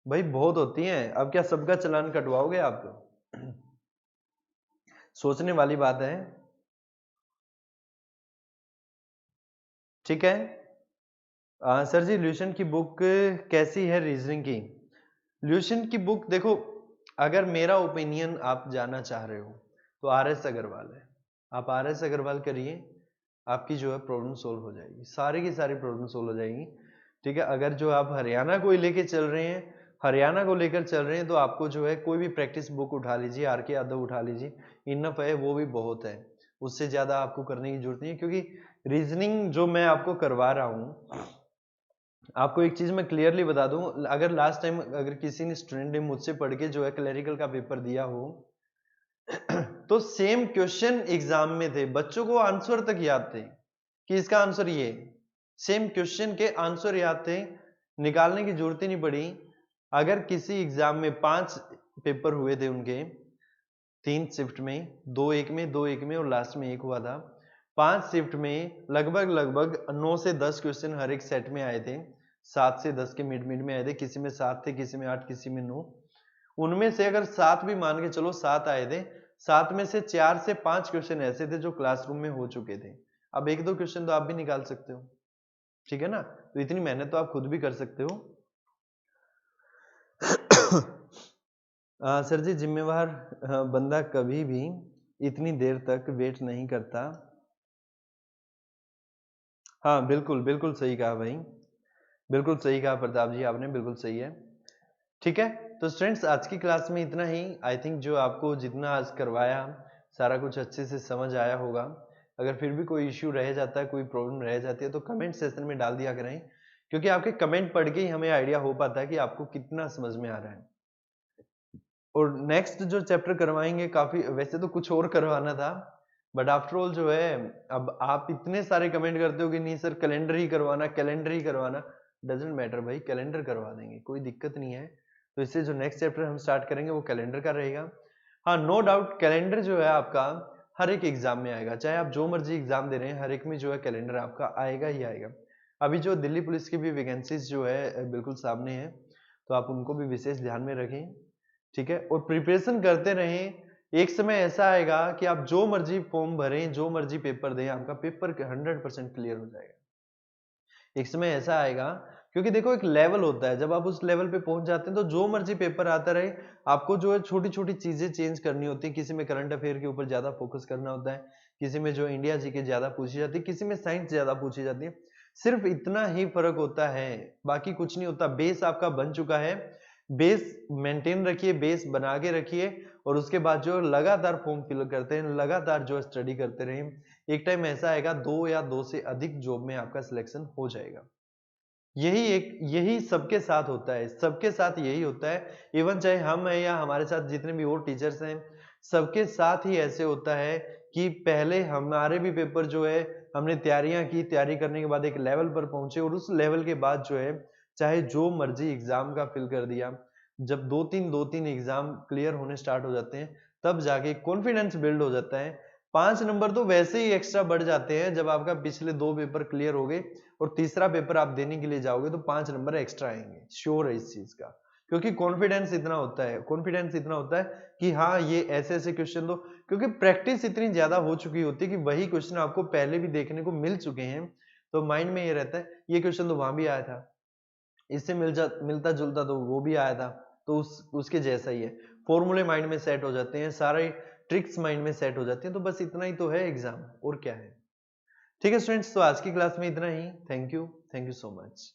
A: भाई बहुत होती हैं। अब क्या सबका चालान कटवाओगे आप? सोचने वाली बात है। ठीक है सर जी, ल्यूशन की बुक कैसी है रीजनिंग की? ल्यूशन की बुक देखो, अगर मेरा ओपिनियन आप जानना चाह रहे हो तो RS अग्रवाल है, आप RS अग्रवाल करिए, आपकी जो है प्रॉब्लम सोल्व हो जाएगी, सारी की सारी प्रॉब्लम सोल्व हो जाएगी। ठीक है, अगर जो आप हरियाणा को लेके चल रहे हैं, हरियाणा को लेकर चल रहे हैं, तो आपको जो है कोई भी प्रैक्टिस बुक उठा लीजिए, RK यादव उठा लीजिए, इनफ है, वो भी बहुत है, उससे ज्यादा आपको करने की जरूरत नहीं है। क्योंकि रीजनिंग जो मैं आपको करवा रहा हूं, आपको एक चीज मैं क्लियरली बता दूं, अगर लास्ट टाइम अगर किसी ने स्टूडेंट ने मुझसे पढ़ के जो है क्लरिकल का पेपर दिया हो, तो सेम क्वेश्चन एग्जाम में थे, बच्चों को आंसर तक याद थे कि इसका आंसर ये, सेम क्वेश्चन के आंसर याद थे, निकालने की जरूरत ही नहीं पड़ी। अगर किसी एग्जाम में 5 पेपर हुए थे उनके 3 शिफ्ट में, 2 एक में, 2 एक में और लास्ट में 1 हुआ था, 5 शिफ्ट में लगभग 9 से 10 क्वेश्चन हर एक सेट में आए थे, 7 से 10 के मिड में आए थे, किसी में 7 थे, किसी में 8, किसी में 9। उनमें से अगर 7 भी मान के चलो 7 आए थे, 7 में से 4 से 5 क्वेश्चन ऐसे थे जो क्लासरूम में हो चुके थे। अब 1-2 क्वेश्चन तो आप भी निकाल सकते हो, ठीक है ना? तो इतनी मेहनत तो आप खुद भी कर सकते हो। सर जी, जिम्मेवार बंदा कभी भी इतनी देर तक वेट नहीं करता। हाँ बिल्कुल, बिल्कुल सही कहा भाई, बिल्कुल सही कहा प्रताप जी आपने, बिल्कुल सही है। ठीक है, तो स्टूडेंट्स आज की क्लास में इतना ही। आई थिंक जो आपको जितना आज करवाया सारा कुछ अच्छे से समझ आया होगा। अगर फिर भी कोई इश्यू रह जाता है, कोई प्रॉब्लम रह जाती है, तो कमेंट सेक्शन में डाल दिया करें, क्योंकि आपके कमेंट पढ़ के ही हमें आइडिया हो पाता है कि आपको कितना समझ में आ रहा है। और नेक्स्ट जो चैप्टर करवाएंगे, काफी वैसे तो कुछ और करवाना था, बट आफ्टर ऑल जो है, अब आप इतने सारे कमेंट करते हो कि नहीं सर कैलेंडर ही करवाना, कैलेंडर ही करवाना, डजेंट मैटर भाई, कैलेंडर करवा देंगे, कोई दिक्कत नहीं है। तो इससे जो नेक्स्ट चैप्टर हम स्टार्ट करेंगे वो कैलेंडर का रहेगा। हाँ नो डाउट, कैलेंडर जो है आपका हर एक एग्जाम में आएगा, चाहे आप जो मर्जी एग्जाम दे रहे हैं, हर एक में जो है कैलेंडर आपका आएगा ही आएगा। अभी जो दिल्ली पुलिस की भी वैकेंसीज जो है बिल्कुल सामने है, तो आप उनको भी विशेष ध्यान में रखें, ठीक है, और प्रिपरेशन करते रहें। एक समय ऐसा आएगा कि आप जो मर्जी फॉर्म भरें, जो मर्जी पेपर दें, आपका पेपर 100% क्लियर हो जाएगा। एक समय ऐसा आएगा, क्योंकि देखो एक लेवल होता है, जब आप उस लेवल पे पहुंच जाते हैं तो जो मर्जी पेपर आता रहे, आपको जो है छोटी छोटी चीजें चेंज करनी होती है। किसी में करंट अफेयर के ऊपर ज्यादा फोकस करना होता है, किसी में जो इंडिया जी के ज्यादा पूछी जाती है, किसी में साइंस ज्यादा पूछी जाती है। सिर्फ इतना ही फर्क होता है, बाकी कुछ नहीं होता। बेस आपका बन चुका है, बेस मेंटेन रखिए, बेस बना के रखिए, और उसके बाद जो लगातार फॉर्म फिल करते हैं, लगातार जो स्टडी करते रहें, एक टाइम ऐसा आएगा 2 या 2 से अधिक जॉब में आपका सिलेक्शन हो जाएगा। यही सबके साथ होता है, सबके साथ यही होता है। इवन चाहे हम हैं या हमारे साथ जितने भी और टीचर्स हैं, सबके साथ ही ऐसे होता है कि पहले हमारे भी पेपर जो है हमने तैयारियां की, तैयारी करने के बाद एक लेवल पर पहुंचे, और उस लेवल के बाद जो है चाहे जो मर्जी एग्जाम का फिल कर दिया, जब 2-3 एग्जाम क्लियर होने स्टार्ट हो जाते हैं, तब जाके कॉन्फिडेंस बिल्ड हो जाता है। 5 नंबर तो वैसे ही एक्स्ट्रा बढ़ जाते हैं जब आपका पिछले 2 पेपर क्लियर हो गए और तीसरा पेपर आप देने के लिए जाओगे तो 5 नंबर एक्स्ट्रा आएंगे, श्योर है इस चीज का। क्योंकि कॉन्फिडेंस इतना होता है, कॉन्फिडेंस इतना होता है कि हाँ ये ऐसे ऐसे क्वेश्चन दो, क्योंकि प्रैक्टिस इतनी ज्यादा हो चुकी होती है कि वही क्वेश्चन आपको पहले भी देखने को मिल चुके हैं, तो माइंड में ये रहता है ये क्वेश्चन तो वहां भी आया था, इससे मिलता जुलता तो वो भी आया था, तो उसके जैसा ही है। फॉर्मूले माइंड में सेट हो जाते हैं, सारे ट्रिक्स माइंड में सेट हो जाती हैं, तो बस इतना ही तो है एग्जाम, और क्या है। ठीक है स्टूडेंट्स, तो आज की क्लास में इतना ही। Thank you so much.